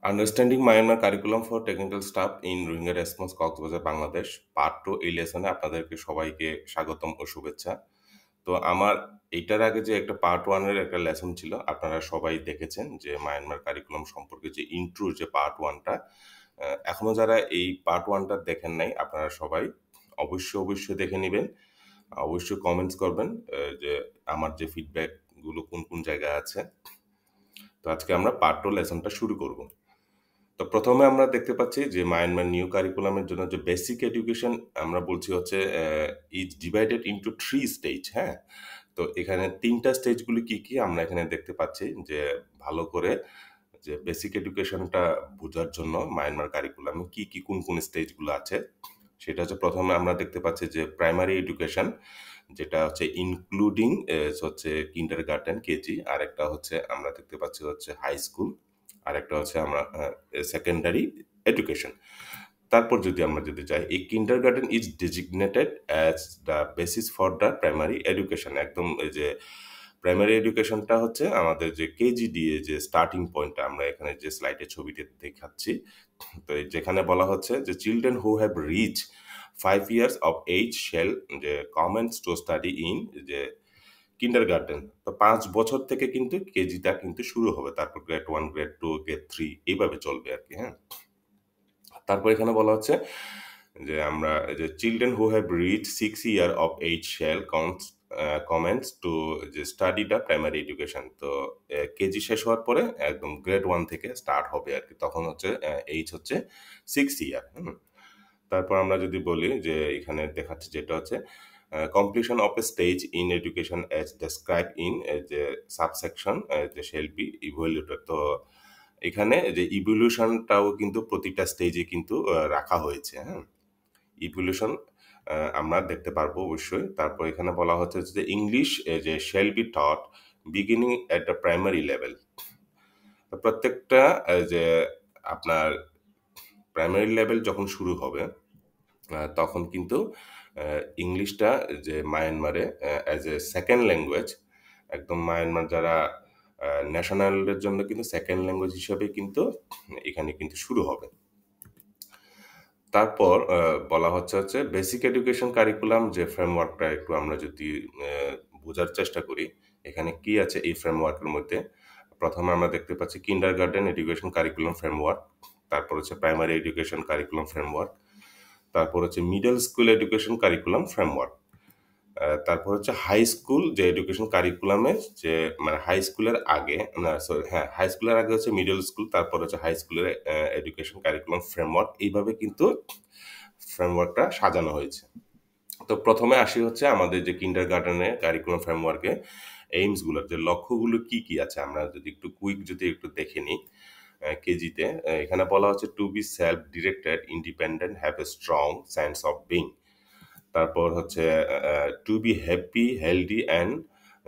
Understanding Myanmar curriculum for technical staff in Rohingya response Cox's Bazar Bangladesh part 2 এই লেসনে আপনাদেরকে সবাইকে স্বাগতম ও শুভেচ্ছা। তো আমার এইটার আগে যে একটা পার্ট 1 এর একটা লেসন ছিল আপনারা সবাই দেখেছেন যে মায়ানমার কারিকুলাম সম্পর্কে যে ইন্ট্রো যে পার্ট 1 টা এখনো যারা এই পার্ট 1 টা দেখেন নাই আপনারা সবাই অবশ্যই দেখে নিবেন। অবশ্যই কমেন্টস করবেন যে আমার যে ফিডব্যাক গুলো কোন জায়গায় আছে। তো আজকে আমরা পার্ট 2 লেসনটা শুরু করব। তো প্রথমে আমরা দেখতে পাচ্ছি যে মায়ানমার নিউ কারিকুলামের জন্য যে বেসিক এডুকেশন আমরা বলছি হচ্ছে ইজ ডিভাইডেড ইনটু 3 স্টেজ, হ্যাঁ? তো এখানে ৩ টা স্টেজগুলি কি আমরা এখানে দেখতে পাচ্ছি যে ভালো করে যে বেসিক এডুকেশনটা বোঝার জন্য মায়ানমার কারিকুলামে কি কোন স্টেজগুলো আছে সেটা হচ্ছে প্রথমে আমরা দেখতে পাচ্ছি যে প্রাইমারি এডুকেশন যেটা হচ্ছে ইনক্লুডিং হচ্ছে কিন্ডারগার্টেন কেজি, আরেকটা হচ্ছে আমরা দেখতে পাচ্ছি হচ্ছে হাই স্কুল, আরেকটা হচ্ছে আমরা সেকেন্ডারি এডুকেশন। তারপর যদি যাই এই kindergarten is designated as the basis for the primary education. একদম এই যে প্রাইমারি এডুকেশনটা হচ্ছে আমাদের যে কেজি দিয়ে যে স্টার্টিং পয়েন্টটা আমরা এখানে যে স্লাইডে ছবিতে দেখাচ্ছি। তো যেখানে বলা হচ্ছে যে children who have rich 5 years of age shall যে কমেন্স টু স্টাডি ইন যে কিন্ডারগার্টেন। তো ৫ বছর থেকে কিন্তু কেজিটা কিন্তু শুরু হবে। তারপর গ্রেড 1, গ্রেড 2, গ্রেড 3 এইভাবে চলবে আরকি, হ্যাঁ? তারপর এখানে বলা হচ্ছে যে আমরা যে children who have reach 6 year of age shall commence to যে স্টাডি দ্য প্রাইমারি এডুকেশন। তো কেজি শেষ হওয়ার পরে একদম গ্রেড 1 থেকে স্টার্ট হবে আরকি। তখন হচ্ছে এইজ হচ্ছে 6 year, হুম? তারপর আমরা যদি বলি যে এখানে দেখাচ্ছে যেটা হচ্ছে completion of a stage in education as described in যে সাবসেকশন যে shall be evaluated। তো এখানে যে ইভলিউশনটাও কিন্তু প্রতিটা স্টেজে কিন্তু রাখা হয়েছে, হ্যাঁ? ইভলিউশন আমরা দেখতে পারবো অবশ্যই। তারপর এখানে বলা হচ্ছে যে ইংলিশ যে shall be taught beginning at the primary level। তো প্রত্যেকটা যে আপনার প্রাইমারি লেভেল যখন শুরু হবে তখন কিন্তু ইংলিশটা যে মায়ানমারে অ্যাজ এ সেকেন্ড ল্যাঙ্গুয়েজ একদম মায়ানমার যারা ন্যাশনালের জন্য কিন্তু সেকেন্ড ল্যাঙ্গুয়েজ হিসেবে কিন্তু এখানে কিন্তু শুরু হবে। তারপর বলা হচ্ছে বেসিক এডুকেশন কারিকুলাম যে ফ্রেমওয়ার্কটা একটু আমরা যদি বোঝার চেষ্টা করি এখানে কি আছে এই ফ্রেমওয়ার্কের মধ্যে। প্রথমে আমরা দেখতে পাচ্ছি কিন্ডারগার্টেন এডুকেশন কারিকুলাম ফ্রেমওয়ার্ক, তারপর হচ্ছে প্রাইমারি এডুকেশন কারিকুলাম ফ্রেমওয়ার্ক, তারপর হচ্ছে middle school education curriculum framework, তারপর হচ্ছে হাই স্কুল যে এডুকেশন কারিকুলামে যে মানে হাই স্কুলের আগে না সরি হ্যাঁ হাই স্কুলের আগে হচ্ছে মিডল স্কুল, তারপর হচ্ছে হাই স্কুলের এডুকেশন কারিকুলাম ফ্রেমওয়ার্ক, এইভাবে কিন্তু ফ্রেমওয়ার্কটা সাজানো হয়েছে। তো প্রথমে আসি হচ্ছে আমাদের যে কিন্ডারগার্টেনের কারিকুলাম ফ্রেমওয়ার্কে এইমসগুলোর যে লক্ষ্যগুলো কি আছে আমরা যদি একটু কুইক যদি একটু দেখে নিই। কেজিতে এখানে বলা হচ্ছে to be self directed independent have a strong sense of being. তারপর হচ্ছে to be happy healthy and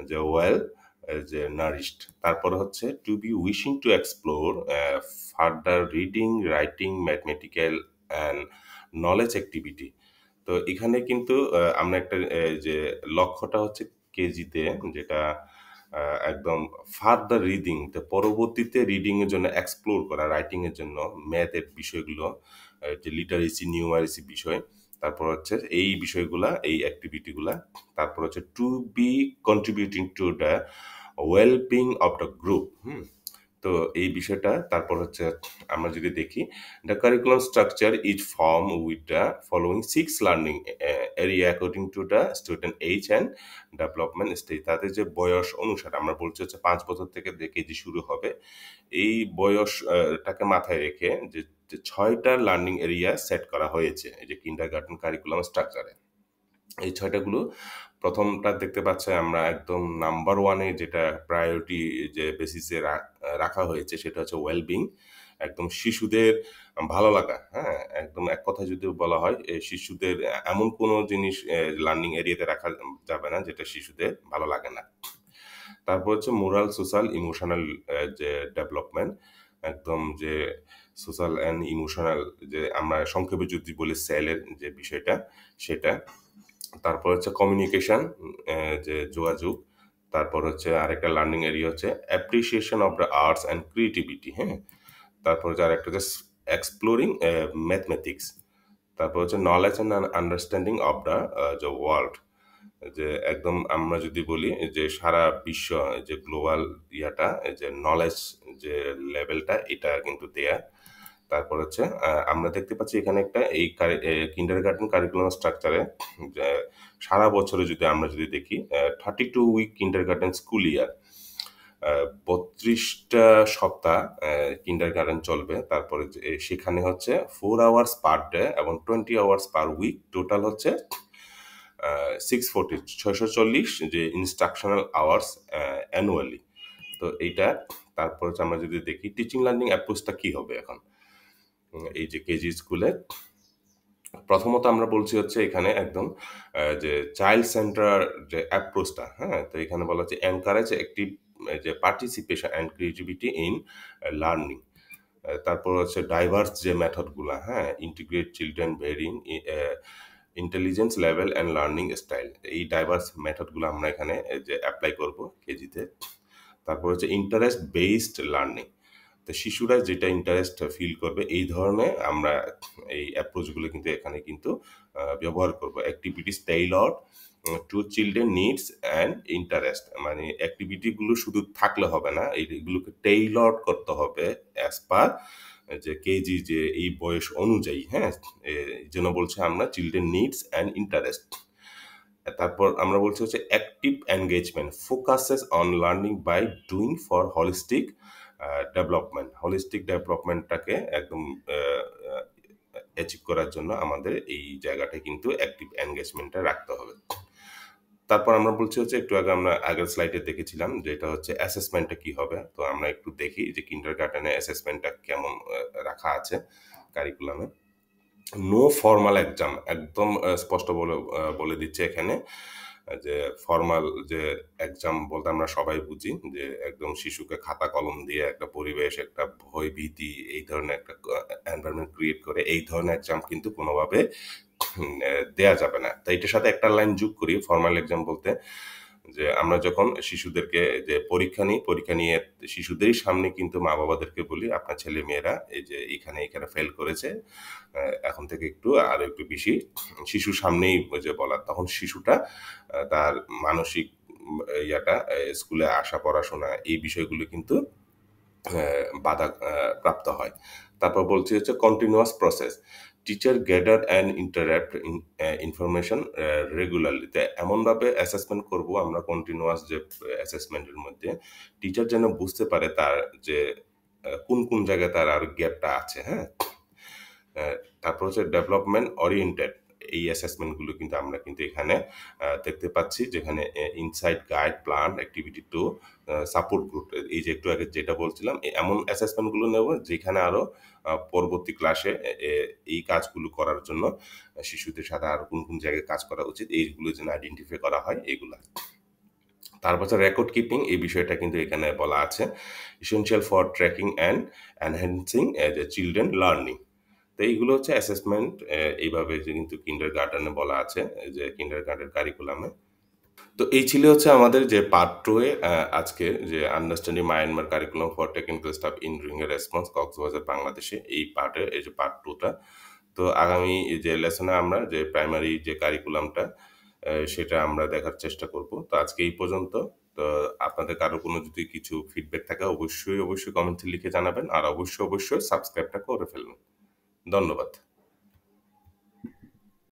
যে ওয়েল যে নারিশড। তারপর হচ্ছে to be wishing to explore further reading writing mathematical and knowledge activity. তো এখানে কিন্তু আমরা একটা যে লক্ষ্যটা হচ্ছে কেজিতে যেটা একদম ফার্দার রিডিং পরবর্তীতে রিডিং এর জন্য এক্সপ্লোর করা, রাইটিং এর জন্য ম্যাথের বিষয়গুলো যে লিটারেসি নিউমারেসি বিষয়, তারপর হচ্ছে এই বিষয়গুলা এই অ্যাক্টিভিটিগুলা, তারপর হচ্ছে to be contributing to the well being of the group, hmm? তো এই বিষয়টা তারপর হচ্ছে আমরা যদি দেখি the curriculum structure is form with the following 6 learning area according to the student age and development stage. তাদের যে বয়স অনুসারে আমরা বলছি হচ্ছে ৫ বছর থেকে যে কেজি শুরু হবে, এই বয়স টাকে মাথায় রেখে যে ৬টা লার্নিং এরিয়া সেট করা হয়েছে এই যে কিন্ডারগার্টেন কারিকুলাম স্ট্রাকচারে। এই ৬টা গুলো প্রথমটা দেখতে পাচ্ছি আমরা একদম নাম্বার 1 এ যেটা প্রায়োরিটি যে বেসিসে রাখা হয়েছে সেটা হচ্ছে ওয়েলবিং। একদম শিশুদের ভালো লাগা, হ্যাঁ? একদম এক কথায় যদি বলা হয় শিশুদের এমন কোনো জিনিস লার্নিং এরিয়াতে রাখা যাবে না যেটা শিশুদের ভালো লাগে না। তারপর হচ্ছে মোরাল, সোশ্যাল, ইমোশনাল যে ডেভেলপমেন্ট, একদম যে সোশ্যাল অ্যান্ড ইমোশনাল যে আমরা সংক্ষেপে যদি বলি সেলের যে বিষয়টা সেটা। তারপর হচ্ছে কমিউনিকেশন যে যোগাযোগ, তারপর হচ্ছে আরেকটা লার্নিং এরিয়া হচ্ছে appreciation of the arts and creativity, হ্যাঁ? তারপর হচ্ছে আরেকটা হচ্ছে এক্সপ্লোরিং ম্যাথমেটিক্স। তারপর হচ্ছে knowledge and understanding of the যে ওয়ার্ল্ড, যে একদম আমরা যদি বলি যে সারা বিশ্ব যে গ্লোবাল ইয়াটা যে নলেজ যে লেভেলটা এটা কিন্তু দেয়া। তারপর হচ্ছে আমরা দেখতে পাচ্ছি এখানে একটা এই কিন্ডারগার্টেন কারিকুলাম স্ট্রাকচারে যে সারা বছরে যদি আমরা যদি দেখি 32 উইক কিন্ডারগার্টেন স্কুল ইয়ার, 32টা সপ্তাহ কিন্ডারগার্টেন চলবে। তারপরে সেখানে হচ্ছে 4 আওয়ার্স পার ডে এবং 20 আওয়ার্স পার উইক, টোটাল হচ্ছে 640 640 যে ইনস্ট্রাকশনাল আওয়ার্স অ্যানুয়ালি। তো এইটা, তারপর হচ্ছে আমরা যদি দেখি টিচিং লার্নিং অ্যাপ্রোচটা কি হবে এখন এই যে কেজি স্কুলে। প্রথমত আমরা বলছি হচ্ছে এখানে একদম যে চাইল্ড সেন্টার যে অ্যাপ্রোচটা, হ্যাঁ, তো এখানে বলা হচ্ছে এনকারেজ অ্যাক্টিভ যে participation and creativity in learning. তারপর হচ্ছে ডাইভার্স যে মেথডগুলা, হ্যাঁ, integrate children ভেরিং intelligence level and learning style, এই ডাইভার্স মেথডগুলো আমরা এখানে যে অ্যাপ্লাই করব কেজিতে। তারপর হচ্ছে ইন্টারেস্ট বেসড লার্নিং, তো শিশুরা যেটা ইন্টারেস্ট ফিল করবে এই ধরনের আমরা এই অ্যাপ্রোচগুলো কিন্তু এখানে কিন্তু ব্যবহার করব। Activities tailored to children needs and interest, মানে অ্যাক্টিভিটিগুলো শুধু থাকলে হবে না, এইগুলোকে টেইলরড করতে হবে অ্যাজ পার যে কেজি যে এই বয়স অনুযায়ী, হ্যাঁ, এই জন্য বলছে আমরা চিলড্রেন নিডস অ্যান্ড ইন্টারেস্ট। তারপর আমরা বলছি হচ্ছে active engagement focuses on learning by doing for holistic development. Holistic ডেভেলপমেন্টটাকে একদম অ্যাচিভ করার জন্য আমাদের এই জায়গাটা কিন্তু অ্যাক্টিভ এনগেজমেন্টটা রাখতে হবে। তারপর আমরা বলছি হচ্ছে একটু আগে আমরা আগের স্লাইডে দেখেছিলাম যে এটা হচ্ছে অ্যাসেসমেন্টটা কি হবে। তো আমরা একটু দেখি যে কিন্ডারগার্টেনে অ্যাসেসমেন্টটা কেমন রাখা আছে কারিকুলামে। নো ফর্মাল এক্সাম, একদম স্পষ্ট বলে দিচ্ছে এখানে যে ফর্মাল যে এক্সাম বলতে আমরা সবাই বুঝি যে একদম শিশুকে খাতা কলম দিয়ে একটা পরিবেশ, একটা ভয় ভীতি, এই ধরনের একটা এনভায়রনমেন্ট ক্রিয়েট করে এই ধরনের এক্সাম কিন্তু কোনোভাবে দেয়া যাবে না। তো এটার সাথে একটা লাইন যোগ করি ফর্মাল এক্সাম বলতে, যে আমরা যখন শিশুদেরকে যে পরীক্ষা নিই, পরীক্ষা নিয়ে শিশুদেরই সামনে কিন্তু মা বাবাদেরকে বলি আপনার ছেলে মেয়েরা এই যে এখানে এখানে ফেল করেছে, এখন থেকে একটু আর একটু বেশি শিশুর সামনেই যে বলা, তখন শিশুটা তার মানসিক ইয়াটা স্কুলে আসা পড়াশোনা এই বিষয়গুলো কিন্তু বাধা প্রাপ্ত হয়। তারপর বলছি হচ্ছে continuous process, teacher gather and interact information regularly. তো এমনভাবে অ্যাসেসমেন্ট করব আমরা কন্টিনিউয়াস যে অ্যাসেসমেন্টের মধ্যে টিচার যেন বুঝতে পারে তার যে কোন কোন জায়গায় তার আর গ্যাপটা আছে, হ্যাঁ। তারপর হচ্ছে ডেভেলপমেন্ট ওরিয়েন্টেড, এই অ্যাসেসমেন্টগুলো কিন্তু আমরা কিন্তু এখানে দেখতে পাচ্ছি, যেখানে insight guide plan activity to support group, এই যে একটু আগে যেটা বলছিলাম এমন অ্যাসেসমেন্টগুলো নেব যেখানে আরও পরবর্তী ক্লাসে এই কাজগুলো করার জন্য শিশুদের সাথে আর কোন কোন জায়গায় কাজ করা উচিত এইগুলো যেন আইডেন্টিফাই করা হয় এইগুলা। তারপর হচ্ছে রেকর্ড কিপিং, এই বিষয়টা কিন্তু এখানে বলা আছে, essential for tracking and enhancing children learning. তো এইগুলো হচ্ছে অ্যাসেসমেন্ট, এইভাবে যে কিন্তু কিন্ডারগার্টেনে বলা আছে যে কিন্ডারগার্টেন কারিকুলামে। তো এই ছিল হচ্ছে আমাদের যে পার্ট 2 এ আজকে যে understanding Myanmar curriculum for technical staff in Rohingya response Cox's Bazar বাংলাদেশে, এই পার্টে এই যে পার্ট 2 টা। তো আগামী যে লেসনে আমরা যে প্রাইমারি যে কারিকুলামটা সেটা আমরা দেখার চেষ্টা করব। তো আজকে এই পর্যন্ত। তো আপনাদের কারো কোনো যদি কিছু ফিডব্যাক থাকে অবশ্যই কমেন্টে লিখে জানাবেন, আর অবশ্যই সাবস্ক্রাইবটা করে ফেলবেন। ধন্যবাদ।